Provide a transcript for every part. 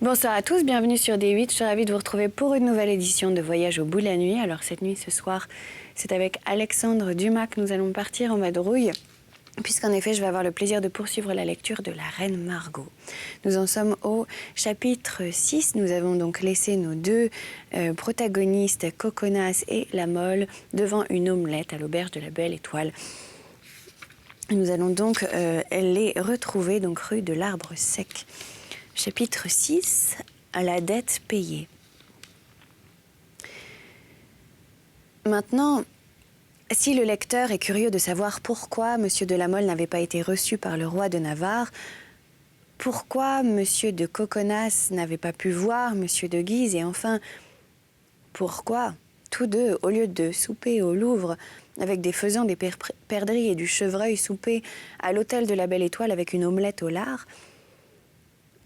Bonsoir à tous, bienvenue sur D8. Je suis ravie de vous retrouver pour une nouvelle édition de Voyage au bout de la nuit. Alors cette nuit, ce soir, c'est avec Alexandre Dumas que nous allons partir en vadrouille, puisqu'en effet, je vais avoir le plaisir de poursuivre la lecture de La Reine Margot. Nous en sommes au chapitre 6. Nous avons donc laissé nos deux protagonistes, Coconas et La Mole, devant une omelette à l'auberge de la Belle Étoile. Nous allons donc les retrouver donc rue de l'Arbre Sec. Chapitre 6, à la dette payée. Maintenant, si le lecteur est curieux de savoir pourquoi M. de La Mole n'avait pas été reçu par le roi de Navarre, pourquoi M. de Coconas n'avait pas pu voir M. de Guise, et enfin, pourquoi tous deux, au lieu de souper au Louvre avec des faisans, des perdrix et du chevreuil, souper à l'hôtel de la Belle Étoile avec une omelette au lard,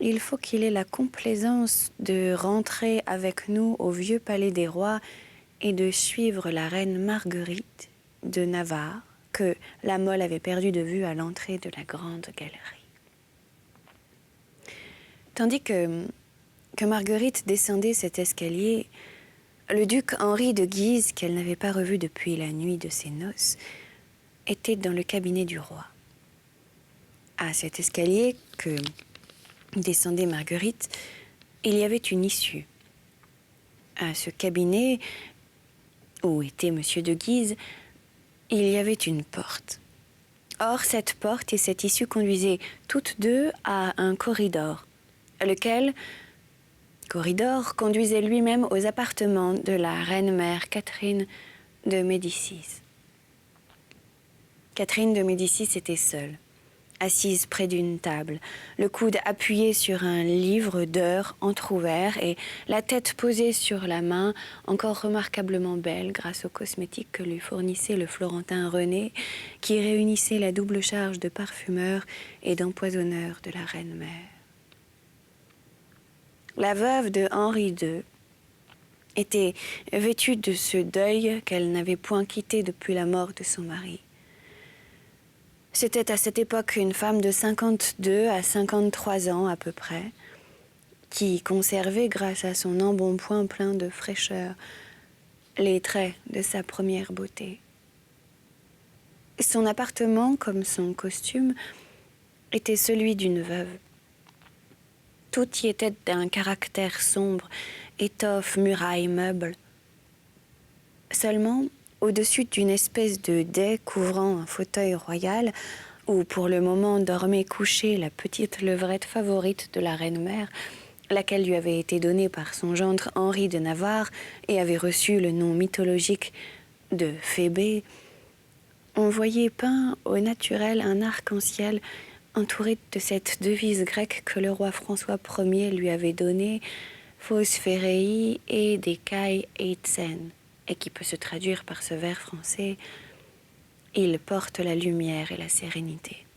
il faut qu'il ait la complaisance de rentrer avec nous au vieux palais des rois et de suivre la reine Marguerite de Navarre, que La Mole avait perdue de vue à l'entrée de la grande galerie. Tandis que Marguerite descendait cet escalier, le duc Henri de Guise, qu'elle n'avait pas revu depuis la nuit de ses noces, était dans le cabinet du roi. À cet escalier que descendait Marguerite, il y avait une issue. À ce cabinet, où était M. de Guise, il y avait une porte. Or, cette porte et cette issue conduisaient toutes deux à un corridor, lequel corridor conduisait lui-même aux appartements de la reine-mère Catherine de Médicis. Catherine de Médicis était seule, assise près d'une table, le coude appuyé sur un livre d'heures entrouvert et la tête posée sur la main, encore remarquablement belle grâce aux cosmétiques que lui fournissait le Florentin René, qui réunissait la double charge de parfumeur et d'empoisonneur de la reine-mère. La veuve de Henri II était vêtue de ce deuil qu'elle n'avait point quitté depuis la mort de son mari. C'était à cette époque une femme de 52 à 53 ans à peu près, qui conservait, grâce à son embonpoint plein de fraîcheur, les traits de sa première beauté. Son appartement, comme son costume, était celui d'une veuve. Tout y était d'un caractère sombre, étoffe, murailles, meubles. Seulement, au-dessus d'une espèce de dais couvrant un fauteuil royal, où pour le moment dormait couchée la petite levrette favorite de la reine-mère, laquelle lui avait été donnée par son gendre Henri de Navarre et avait reçu le nom mythologique de Phébé, on voyait peint au naturel un arc-en-ciel entouré de cette devise grecque que le roi François Ier lui avait donnée, Phos Pherei et Dekai Eitsen, et qui peut se traduire par ce vers français « Il porte la lumière et la sérénité ».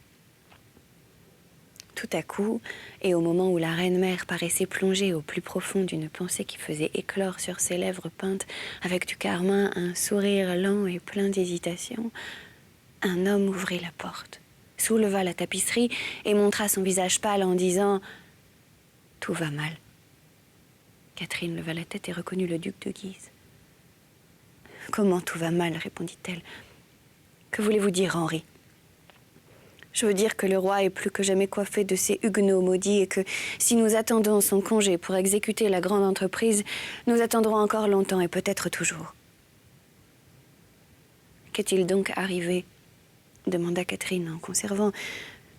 Tout à coup, et au moment où la reine-mère paraissait plongée au plus profond d'une pensée qui faisait éclore sur ses lèvres peintes avec du carmin un sourire lent et plein d'hésitation, un homme ouvrit la porte, souleva la tapisserie et montra son visage pâle en disant « Tout va mal ». Catherine leva la tête et reconnut le duc de Guise. « Comment tout va mal ?» répondit-elle. « Que voulez-vous dire, Henri ? Je veux dire que le roi est plus que jamais coiffé de ces huguenots maudits et que si nous attendons son congé pour exécuter la grande entreprise, nous attendrons encore longtemps et peut-être toujours. » « Qu'est-il donc arrivé ?» demanda Catherine en conservant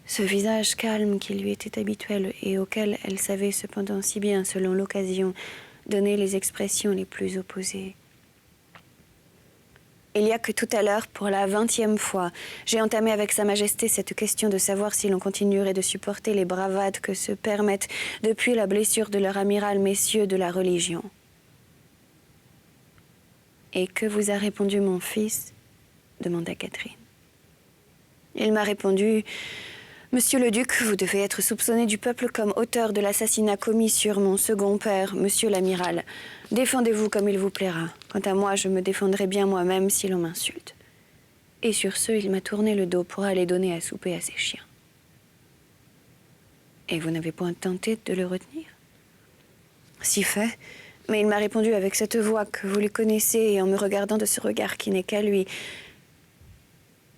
ce visage calme qui lui était habituel et auquel elle savait cependant si bien, selon l'occasion, donner les expressions les plus opposées. Il y a que tout à l'heure, pour la 20e fois, j'ai entamé avec Sa Majesté cette question de savoir si l'on continuerait de supporter les bravades que se permettent depuis la blessure de leur amiral messieurs de la religion. Et que vous a répondu mon fils ? Demanda Catherine. Il m'a répondu « Monsieur le duc, vous devez être soupçonné du peuple comme auteur de l'assassinat commis sur mon second père, monsieur l'amiral. Défendez-vous comme il vous plaira. Quant à moi, je me défendrai bien moi-même si l'on m'insulte. » Et sur ce, il m'a tourné le dos pour aller donner à souper à ses chiens. « Et vous n'avez point tenté de le retenir ?» Si fait, mais il m'a répondu avec cette voix que vous lui connaissez et en me regardant de ce regard qui n'est qu'à lui.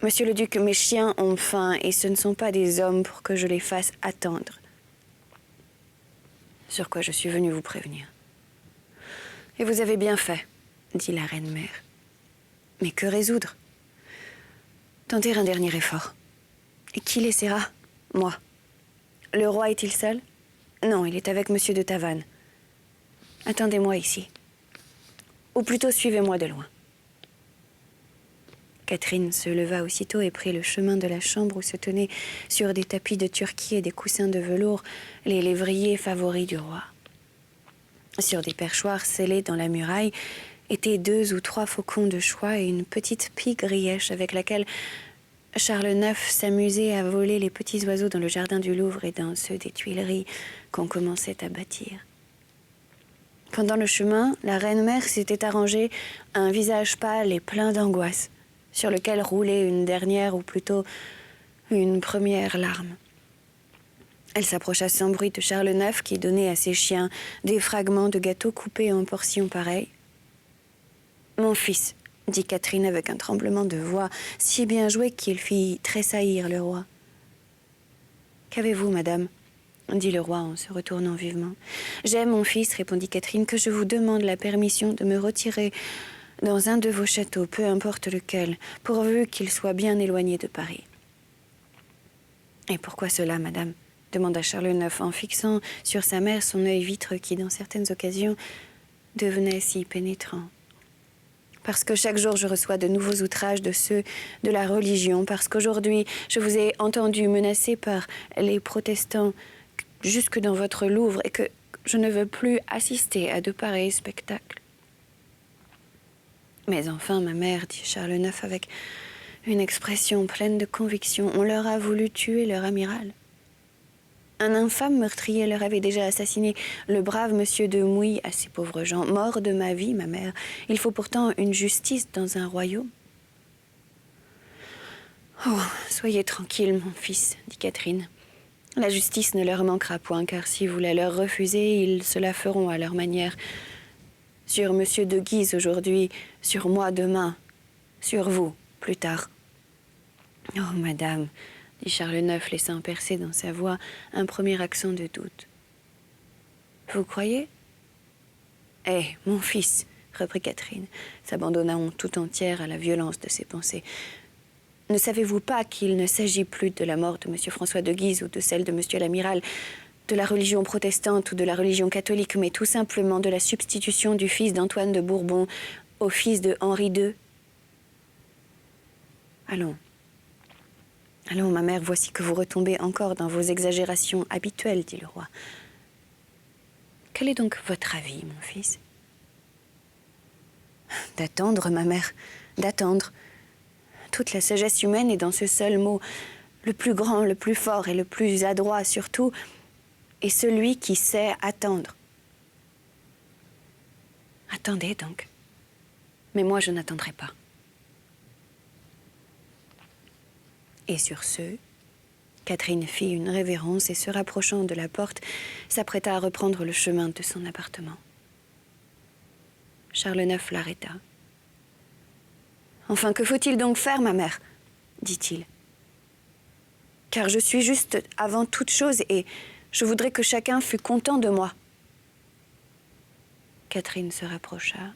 Monsieur le duc, mes chiens ont faim et ce ne sont pas des hommes pour que je les fasse attendre. Sur quoi je suis venue vous prévenir. Et vous avez bien fait, dit la reine-mère. Mais que résoudre? Tenter un dernier effort. Et qui l'essaiera? Moi. Le roi est-il seul? Non, il est avec monsieur de Tavannes. Attendez-moi ici. Ou plutôt suivez-moi de loin. Catherine se leva aussitôt et prit le chemin de la chambre où se tenaient sur des tapis de turquie et des coussins de velours les lévriers favoris du roi. Sur des perchoirs scellés dans la muraille étaient 2 ou 3 faucons de soie et une petite pie grièche avec laquelle Charles IX s'amusait à voler les petits oiseaux dans le jardin du Louvre et dans ceux des Tuileries qu'on commençait à bâtir. Pendant le chemin, la reine-mère s'était arrangée un visage pâle et plein d'angoisse, sur lequel roulait une dernière, ou plutôt une première larme. Elle s'approcha sans bruit de Charles IX qui donnait à ses chiens des fragments de gâteau coupés en portions pareilles. « Mon fils », dit Catherine avec un tremblement de voix si bien joué qu'il fit tressaillir le roi. « Qu'avez-vous, madame ?» dit le roi en se retournant vivement. « J'ai, mon fils, répondit Catherine, que je vous demande la permission de me retirer dans un de vos châteaux, peu importe lequel, pourvu qu'il soit bien éloigné de Paris. »« Et pourquoi cela, madame ?» demanda Charles IX en fixant sur sa mère son œil vitreux qui, dans certaines occasions, devenait si pénétrant. « Parce que chaque jour je reçois de nouveaux outrages de ceux de la religion, parce qu'aujourd'hui je vous ai entendu menacé par les protestants jusque dans votre Louvre et que je ne veux plus assister à de pareils spectacles. » « Mais enfin, ma mère, dit Charles IX avec une expression pleine de conviction, on leur a voulu tuer leur amiral. Un infâme meurtrier leur avait déjà assassiné le brave monsieur de Mouy à ces pauvres gens. Mort de ma vie, ma mère. Il faut pourtant une justice dans un royaume. Oh, soyez tranquille, mon fils, dit Catherine. La justice ne leur manquera point, car si vous la leur refusez, ils se la feront à leur manière. Sur monsieur de Guise aujourd'hui, sur moi demain, sur vous plus tard. Oh, madame, dit Charles IX, laissant percer dans sa voix un premier accent de doute. Vous croyez? Eh, mon fils, reprit Catherine, s'abandonnant tout entière à la violence de ses pensées. Ne savez-vous pas qu'il ne s'agit plus de la mort de monsieur François de Guise ou de celle de monsieur l'amiral, de la religion protestante ou de la religion catholique, mais tout simplement de la substitution du fils d'Antoine de Bourbon au fils de Henri II? Allons. Allons, ma mère, voici que vous retombez encore dans vos exagérations habituelles, dit le roi. Quel est donc votre avis, mon fils? D'attendre, ma mère, d'attendre. Toute la sagesse humaine est dans ce seul mot. Le plus grand, le plus fort et le plus adroit surtout est celui qui sait attendre. Attendez donc. Mais moi, je n'attendrai pas. Et sur ce, Catherine fit une révérence et, se rapprochant de la porte, s'apprêta à reprendre le chemin de son appartement. Charles IX l'arrêta. « Enfin, que faut-il donc faire, ma mère ?» dit-il. « Car je suis juste avant toute chose et je voudrais que chacun fût content de moi. » Catherine se rapprocha.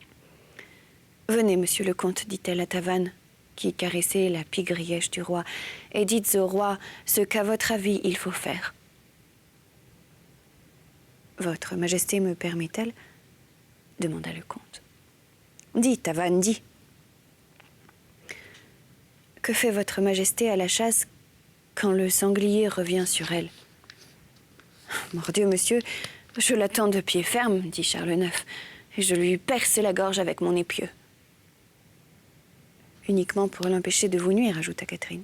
« Venez, monsieur le comte, dit-elle à Tavannes, qui caressait la pie grièche du roi, et dites au roi ce qu'à votre avis il faut faire. »« Votre majesté me permet-elle » demanda le comte. « Dis, Tavannes, dis. »« Que fait votre majesté à la chasse quand le sanglier revient sur elle ?»« Mordieu, monsieur, je l'attends de pied ferme, dit Charles IX, et je lui perce la gorge avec mon épieu. »« Uniquement pour l'empêcher de vous nuire, ajouta Catherine. »«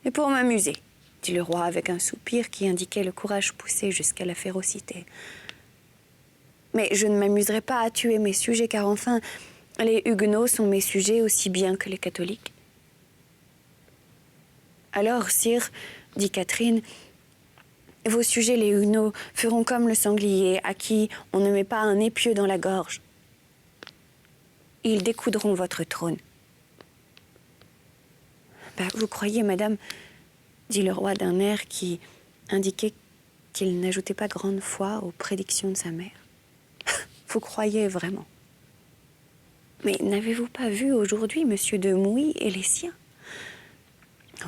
Et pour m'amuser, dit le roi avec un soupir qui indiquait le courage poussé jusqu'à la férocité. »« Mais je ne m'amuserai pas à tuer mes sujets, car enfin, les Huguenots sont mes sujets aussi bien que les catholiques. »« Alors, sire, dit Catherine, Vos sujets, les Huguenots, feront comme le sanglier à qui on ne met pas un épieu dans la gorge. Ils découdront votre trône. Vous croyez, madame, dit le roi d'un air qui indiquait qu'il n'ajoutait pas grande foi aux prédictions de sa mère. Vous croyez vraiment? Mais n'avez-vous pas vu aujourd'hui monsieur de Mouy et les siens?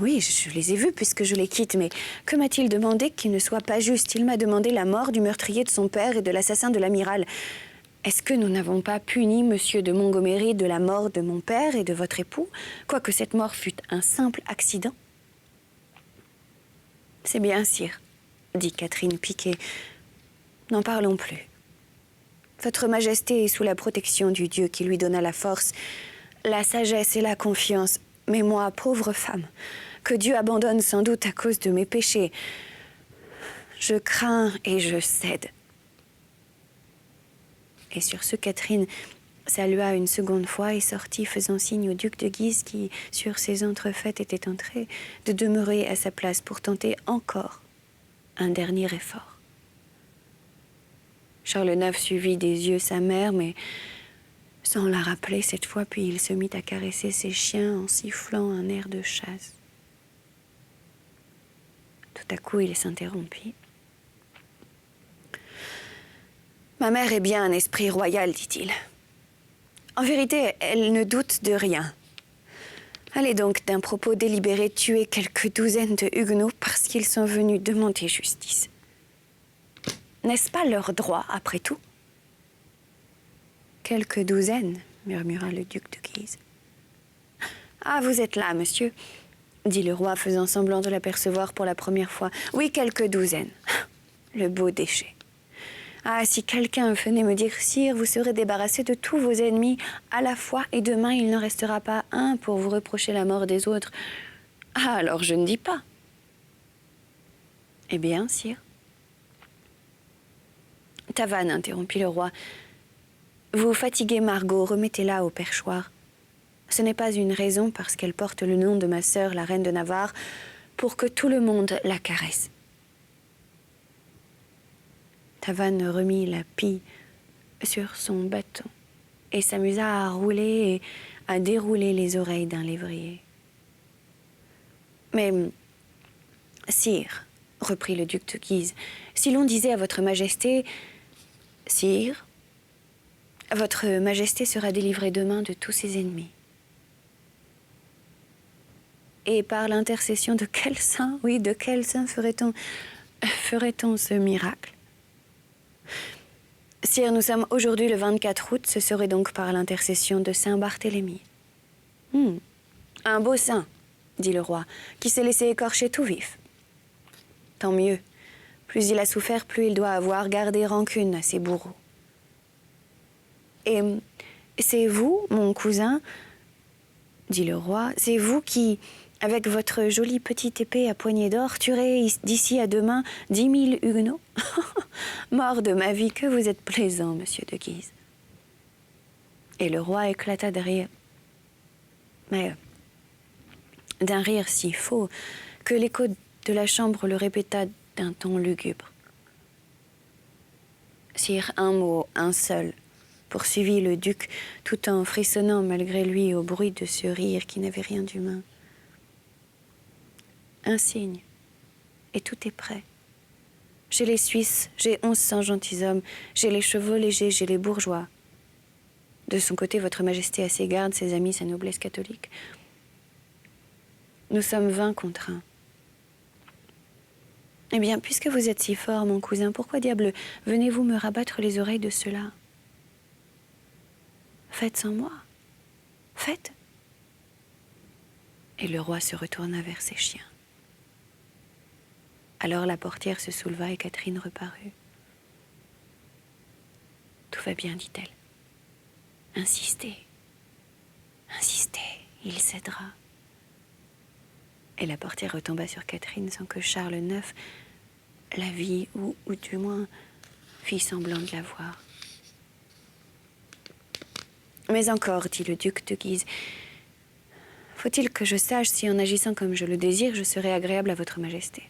Oui, je les ai vus puisque je les quitte, mais que m'a-t-il demandé qui ne soit pas juste? Il m'a demandé la mort du meurtrier de son père et de l'assassin de l'amiral. Est-ce que nous n'avons pas puni monsieur de Montgomery de la mort de mon père et de votre époux, quoique cette mort fût un simple accident? C'est bien, sire, dit Catherine piquée. N'en parlons plus. Votre Majesté est sous la protection du Dieu qui lui donna la force, la sagesse et la confiance. Mais moi, pauvre femme, que Dieu abandonne sans doute à cause de mes péchés, je crains et je cède. Et sur ce, Catherine salua une seconde fois et sortit, faisant signe au duc de Guise, qui, sur ses entrefaites, était entré, de demeurer à sa place pour tenter encore un dernier effort. Charles IX suivit des yeux sa mère, mais sans la rappeler cette fois, puis il se mit à caresser ses chiens en sifflant un air de chasse. Tout à coup, il s'interrompit. « Ma mère est bien un esprit royal, dit-il. En vérité, elle ne doute de rien. Allez donc d'un propos délibéré tuer quelques douzaines de Huguenots parce qu'ils sont venus demander justice. N'est-ce pas leur droit, après tout? » « Quelques douzaines, murmura le duc de Guise. « Ah, vous êtes là, monsieur, dit le roi, faisant semblant de l'apercevoir pour la première fois. Oui, quelques douzaines. Le beau déchet. Ah, si quelqu'un venait me dire, sire, vous serez débarrassé de tous vos ennemis à la fois, et demain il n'en restera pas un pour vous reprocher la mort des autres. Ah, alors je ne dis pas. Eh bien, sire. Tavannes, interrompit le roi. Vous fatiguez Margot, remettez-la au perchoir. Ce n'est pas une raison, parce qu'elle porte le nom de ma sœur, la reine de Navarre, pour que tout le monde la caresse. Tavannes remit la pie sur son bâton et s'amusa à rouler et à dérouler les oreilles d'un lévrier. Mais, sire, reprit le duc de Guise, si l'on disait à votre majesté, sire, votre majesté sera délivrée demain de tous ses ennemis. Et par l'intercession de quel saint, oui, de quel saint ferait-on ce miracle? Sire, nous sommes aujourd'hui le 24 août, ce serait donc par l'intercession de saint Barthélemy. Un beau saint, dit le roi, qui s'est laissé écorcher tout vif. Tant mieux. Plus il a souffert, plus il doit avoir gardé rancune à ses bourreaux. Et c'est vous, mon cousin, dit le roi, c'est vous qui, avec votre jolie petite épée à poignée d'or, tuerez d'ici à demain 10 000 Huguenots? Mort de ma vie, que vous êtes plaisant, monsieur de Guise. Et le roi éclata de rire. Mais d'un rire si faux que l'écho de la chambre le répéta d'un ton lugubre. Sire, un mot, un seul, poursuivit le duc, tout en frissonnant malgré lui au bruit de ce rire qui n'avait rien d'humain. Un signe, et tout est prêt. J'ai les Suisses, j'ai 1100 gentilshommes, j'ai les chevaux légers, j'ai les bourgeois. De son côté, votre majesté a ses gardes, ses amis, sa noblesse catholique. Nous sommes 20 contre 1. Eh bien, puisque vous êtes si fort, mon cousin, pourquoi diable venez-vous me rabattre les oreilles de cela? Faites sans moi. Faites. Et le roi se retourna vers ses chiens. Alors la portière se souleva et Catherine reparut. Tout va bien, dit-elle. Insistez. Insistez, il cédera. Et la portière retomba sur Catherine sans que Charles IX la vît, ou du moins fit semblant de la voir. Mais encore, dit le duc de Guise, faut-il que je sache si en agissant comme je le désire, je serai agréable à votre majesté?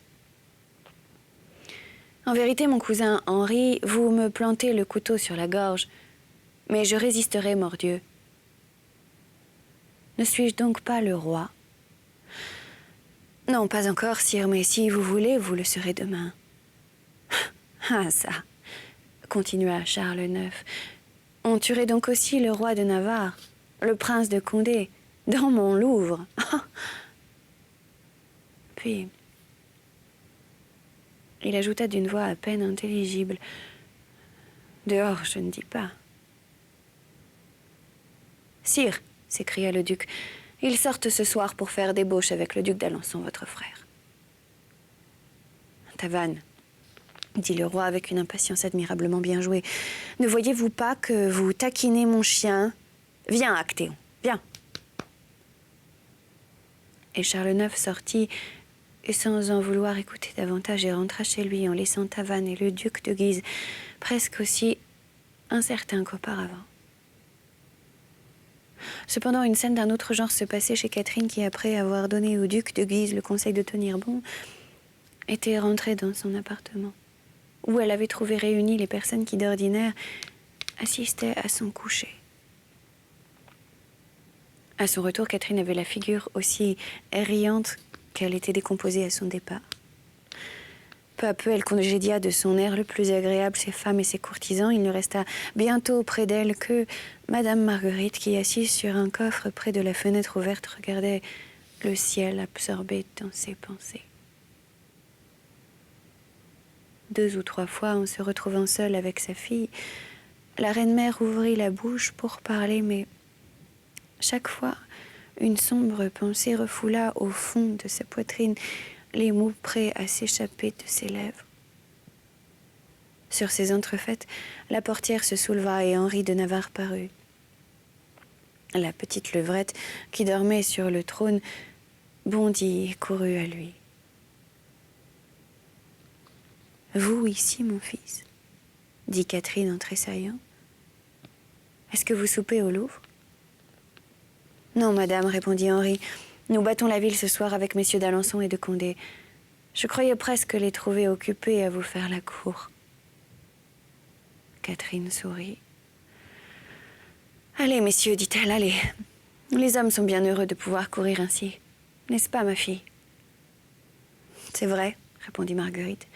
En vérité, mon cousin Henri, vous me plantez le couteau sur la gorge, mais je résisterai, mordieu. Ne suis-je donc pas le roi? Non, pas encore, sire, mais si vous voulez, vous le serez demain. Ah, ça, continua Charles IX. On tuerait donc aussi le roi de Navarre, le prince de Condé, dans mon Louvre. Puis, il ajouta d'une voix à peine intelligible. Dehors, je ne dis pas. Sire, s'écria le duc, ils sortent ce soir pour faire débauche avec le duc d'Alençon, votre frère. Tavannes, dit le roi avec une impatience admirablement bien jouée, ne voyez-vous pas que vous taquinez mon chien? Viens, Actéon, viens. Et Charles IX sortit, et sans en vouloir écouter davantage, et rentra chez lui en laissant Tavannes et le duc de Guise presque aussi incertains qu'auparavant. Cependant, une scène d'un autre genre se passait chez Catherine qui, après avoir donné au duc de Guise le conseil de tenir bon, était rentrée dans son appartement, où elle avait trouvé réunies les personnes qui, d'ordinaire, assistaient à son coucher. À son retour, Catherine avait la figure aussi riante qu'elle était décomposée à son départ. Peu à peu, elle congédia de son air le plus agréable ses femmes et ses courtisans. Il ne resta bientôt près d'elle que Madame Marguerite, qui, assise sur un coffre près de la fenêtre ouverte, regardait le ciel absorbé dans ses pensées. 2 ou 3 fois, en se retrouvant seule avec sa fille, la reine-mère ouvrit la bouche pour parler, mais chaque fois, une sombre pensée refoula au fond de sa poitrine les mots prêts à s'échapper de ses lèvres. Sur ces entrefaites, la portière se souleva et Henri de Navarre parut. La petite levrette, qui dormait sur le trône, bondit et courut à lui. « Vous ici, mon fils ?» dit Catherine en tressaillant. « Est-ce que vous soupez au Louvre ?»« Non, madame, répondit Henri. Nous battons la ville ce soir avec messieurs d'Alençon et de Condé. Je croyais presque les trouver occupés à vous faire la cour. » Catherine sourit. « Allez, messieurs, dit-elle, allez. Les hommes sont bien heureux de pouvoir courir ainsi. N'est-ce pas, ma fille ?»« C'est vrai, répondit Marguerite.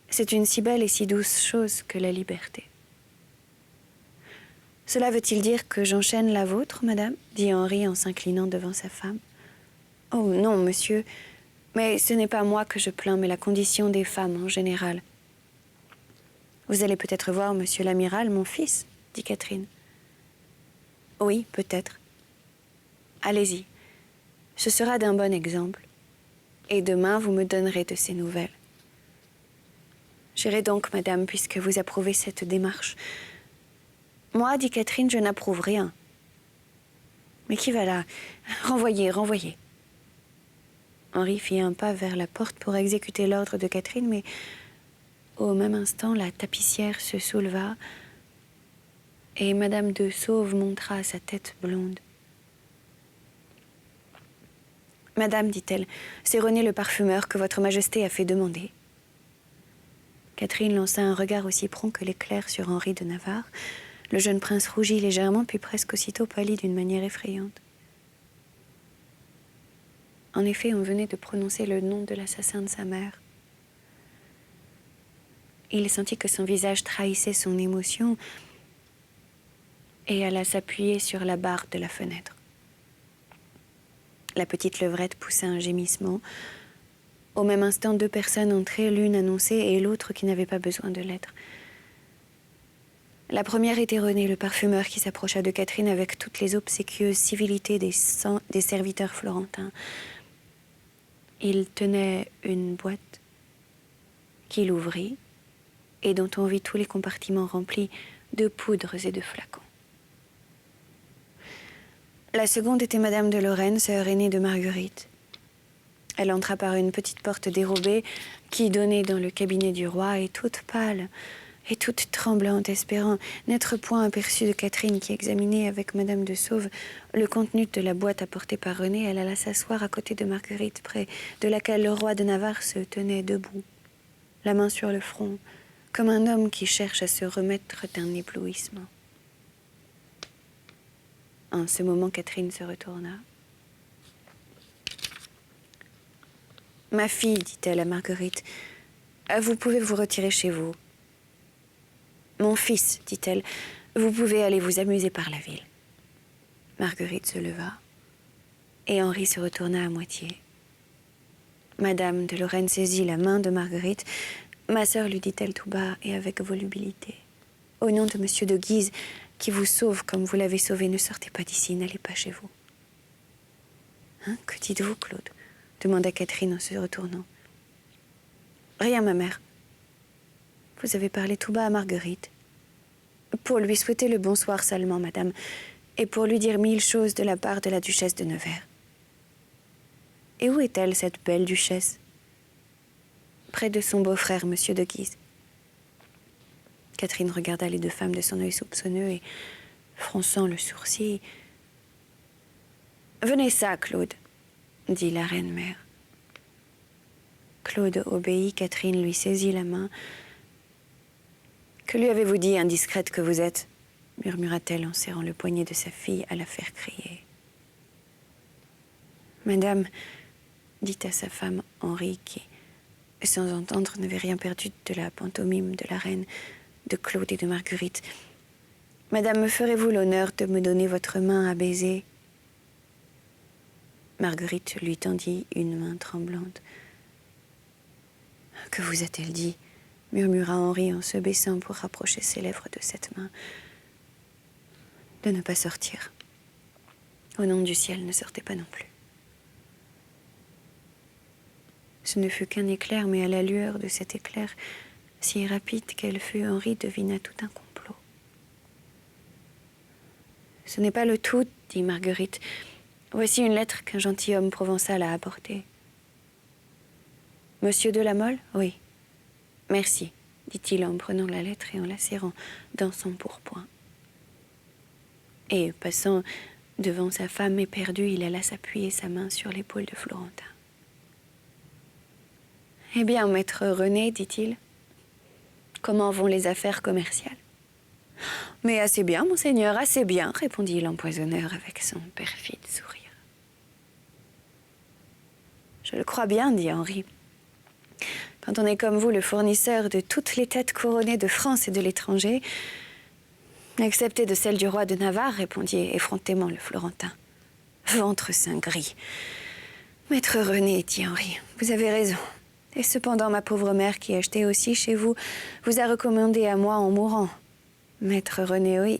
C'est une si belle et si douce chose que la liberté. » « Cela veut-il dire que j'enchaîne la vôtre, madame ?» dit Henri en s'inclinant devant sa femme. « Oh non, monsieur, mais ce n'est pas moi que je plains, mais la condition des femmes en général. »« Vous allez peut-être voir monsieur l'amiral, mon fils, » dit Catherine. « Oui, peut-être. Allez-y, ce sera d'un bon exemple. Et demain, vous me donnerez de ces nouvelles. »« J'irai donc, madame, puisque vous approuvez cette démarche. » « Moi, dit Catherine, je n'approuve rien. »« Mais qui va là? Renvoyez, renvoyez. » Henri fit un pas vers la porte pour exécuter l'ordre de Catherine, mais au même instant, la tapissière se souleva et Madame de Sauve montra sa tête blonde. « Madame, dit-elle, c'est René le parfumeur que votre majesté a fait demander. » Catherine lança un regard aussi prompt que l'éclair sur Henri de Navarre. Le jeune prince rougit légèrement, puis presque aussitôt pâlit d'une manière effrayante. En effet, on venait de prononcer le nom de l'assassin de sa mère. Il sentit que son visage trahissait son émotion et alla s'appuyer sur la barre de la fenêtre. La petite levrette poussa un gémissement. Au même instant, 2 personnes entraient, l'une annoncée et l'autre qui n'avait pas besoin de l'être. La première était René, le parfumeur, qui s'approcha de Catherine avec toutes les obséquieuses civilités des serviteurs florentins. Il tenait une boîte qu'il ouvrit et dont on vit tous les compartiments remplis de poudres et de flacons. La seconde était Madame de Lorraine, sœur aînée de Marguerite. Elle entra par une petite porte dérobée qui donnait dans le cabinet du roi et toute pâle et toute tremblante, espérant n'être point aperçue de Catherine qui examinait avec Madame de Sauve le contenu de la boîte apportée par René, elle alla s'asseoir à côté de Marguerite, près de laquelle le roi de Navarre se tenait debout. la main sur le front, comme un homme qui cherche à se remettre d'un éblouissement. En ce moment, Catherine se retourna. « Ma fille, dit-elle à Marguerite, vous pouvez vous retirer chez vous. Mon fils, dit-elle, vous pouvez aller vous amuser par la ville. » Marguerite se leva et Henri se retourna à moitié. Madame de Lorraine saisit la main de Marguerite. « Ma sœur, lui dit-elle tout bas et avec volubilité, au nom de Monsieur de Guise, qui vous sauve comme vous l'avez sauvé, ne sortez pas d'ici, n'allez pas chez vous. »« Hein, que dites-vous, Claude ?» demanda Catherine en se retournant. « Rien, ma mère. Vous avez parlé tout bas à Marguerite. Pour lui souhaiter le bonsoir seulement, madame, et pour lui dire 1000 choses de la part de la duchesse de Nevers. »« Et où est-elle, cette belle duchesse ?»« Près de son beau-frère, Monsieur de Guise. » Catherine regarda les deux femmes de son œil soupçonneux et, fronçant le sourcil, « Venez ça, Claude, » dit la reine-mère. Claude obéit, Catherine lui saisit la main. « Que lui avez-vous dit, indiscrète que vous êtes ?» murmura-t-elle en serrant le poignet de sa fille à la faire crier. « Madame, » dit à sa femme Henri, qui, sans entendre, n'avait rien perdu de la pantomime de la reine, de Claude et de Marguerite. « Madame, me ferez-vous l'honneur de me donner votre main à baiser ?» Marguerite lui tendit une main tremblante. « Que vous a-t-elle dit ?» murmura Henri en se baissant pour rapprocher ses lèvres de cette main. « De ne pas sortir. Au nom du ciel, ne sortez pas non plus. » Ce ne fut qu'un éclair, mais à la lueur de cet éclair, si rapide qu'elle fut, Henri devina tout un complot. « Ce n'est pas le tout, dit Marguerite. Voici une lettre qu'un gentilhomme provençal a apportée. »« Monsieur de la Mole ? Oui. »« Merci, dit-il en prenant la lettre et en la serrant dans son pourpoint. » Et, passant devant sa femme éperdue, il alla s'appuyer sa main sur l'épaule de Florentin. « Eh bien, maître René, dit-il, comment vont les affaires commerciales ? » ?»« Mais assez bien, monseigneur, assez bien, répondit l'empoisonneur avec son perfide sourire. « Je le crois bien, dit Henri. Quand on est comme vous le fournisseur de toutes les têtes couronnées de France et de l'étranger, excepté de celle du roi de Navarre, répondit effrontément le Florentin. Ventre saint gris. Maître René, dit Henri, vous avez raison. Et cependant, ma pauvre mère, qui achetait aussi chez vous, vous a recommandé à moi en mourant. Maître René, oui.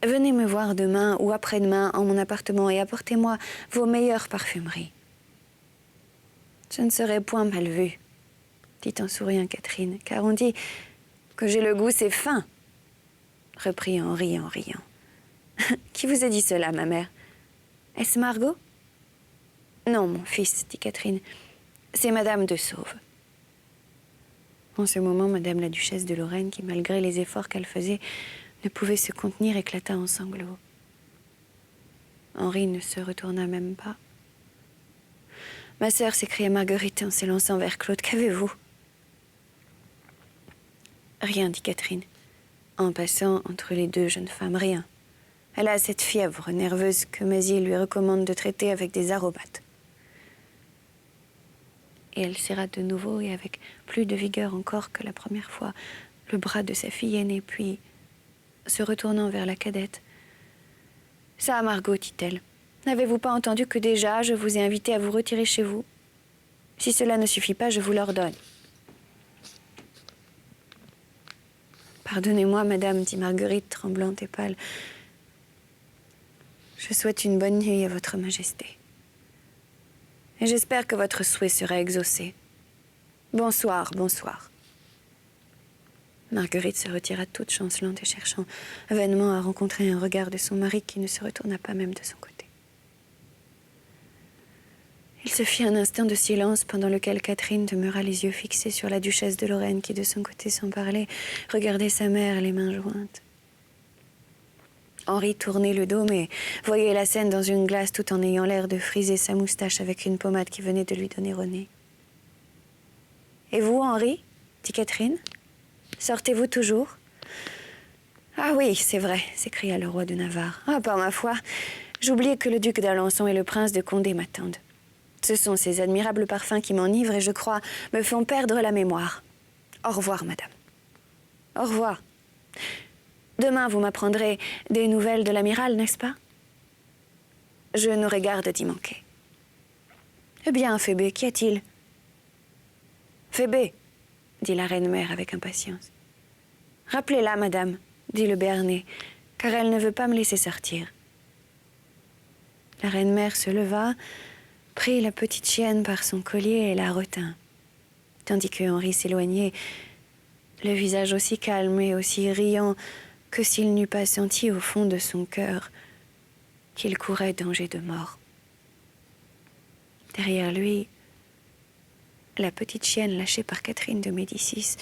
Venez me voir demain ou après-demain en mon appartement et apportez-moi vos meilleures parfumeries. Je ne serai point mal vue, dit en souriant Catherine, car on dit que j'ai le goût, c'est fin, reprit Henri en riant. Qui vous a dit cela, ma mère? Est-ce Margot? Non, mon fils, dit Catherine, c'est Madame de Sauve. En ce moment, Madame la duchesse de Lorraine, qui malgré les efforts qu'elle faisait, ne pouvait se contenir, éclata en sanglots. Henri ne se retourna même pas. « Ma sœur, s'écria Marguerite en s'élançant vers Claude, qu'avez-vous » ? Rien, dit Catherine, en passant entre les deux jeunes femmes, rien. Elle a cette fièvre nerveuse que Mazier lui recommande de traiter avec des aromates. Et elle serra de nouveau, et avec plus de vigueur encore que la première fois, le bras de sa fille aînée, puis, se retournant vers la cadette, « Ça, Margot, dit-elle, n'avez-vous pas entendu que déjà je vous ai invité à vous retirer chez vous? Si cela ne suffit pas, je vous l'ordonne. » Pardonnez-moi, madame, dit Marguerite, tremblante et pâle. Je souhaite une bonne nuit à votre majesté. Et j'espère que votre souhait sera exaucé. Bonsoir, bonsoir. Marguerite se retira toute chancelante et cherchant vainement à rencontrer un regard de son mari qui ne se retourna pas même de son côté. Il se fit un instant de silence pendant lequel Catherine demeura les yeux fixés sur la duchesse de Lorraine qui, de son côté, sans parler, regardait sa mère, les mains jointes. Henri tournait le dos, mais voyait la scène dans une glace tout en ayant l'air de friser sa moustache avec une pommade qui venait de lui donner au nez. Et vous, Henri? Dit Catherine. Sortez-vous toujours? Ah oui, c'est vrai, s'écria le roi de Navarre. Ah, par ma foi, j'oubliais que le duc d'Alençon et le prince de Condé m'attendent. Ce sont ces admirables parfums qui m'enivrent et, je crois, me font perdre la mémoire. Au revoir, madame. Au revoir. Demain, vous m'apprendrez des nouvelles de l'amiral, n'est-ce pas? Je n'aurai garde d'y manquer. Eh bien, Phébé, qu'y a-t-il? Phébé, dit la reine-mère avec impatience. Rappelez-la, madame, dit le Béarnais, car elle ne veut pas me laisser sortir. La reine-mère se leva, prit la petite chienne par son collier et la retint, tandis que Henri s'éloignait, le visage aussi calme et aussi riant que s'il n'eût pas senti au fond de son cœur qu'il courait danger de mort. Derrière lui, la petite chienne lâchée par Catherine de Médicis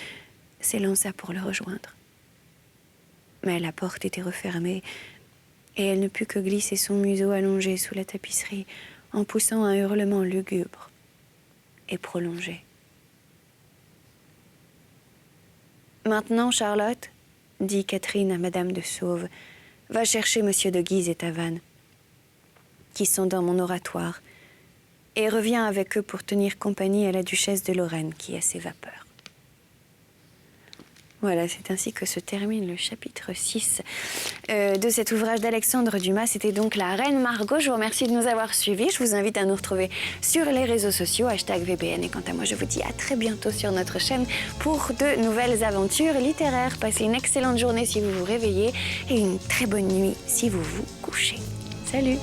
s'élança pour le rejoindre. Mais la porte était refermée et elle ne put que glisser son museau allongé sous la tapisserie en poussant un hurlement lugubre et prolongé. Maintenant, Charlotte, dit Catherine à Madame de Sauve, va chercher Monsieur de Guise et Tavannes, qui sont dans mon oratoire, et reviens avec eux pour tenir compagnie à la duchesse de Lorraine, qui a ses vapeurs. Voilà, c'est ainsi que se termine le chapitre 6 de cet ouvrage d'Alexandre Dumas. C'était donc La Reine Margot. Je vous remercie de nous avoir suivis. Je vous invite à nous retrouver sur les réseaux sociaux, #VBN. Et quant à moi, je vous dis à très bientôt sur notre chaîne pour de nouvelles aventures littéraires. Passez une excellente journée si vous vous réveillez et une très bonne nuit si vous vous couchez. Salut!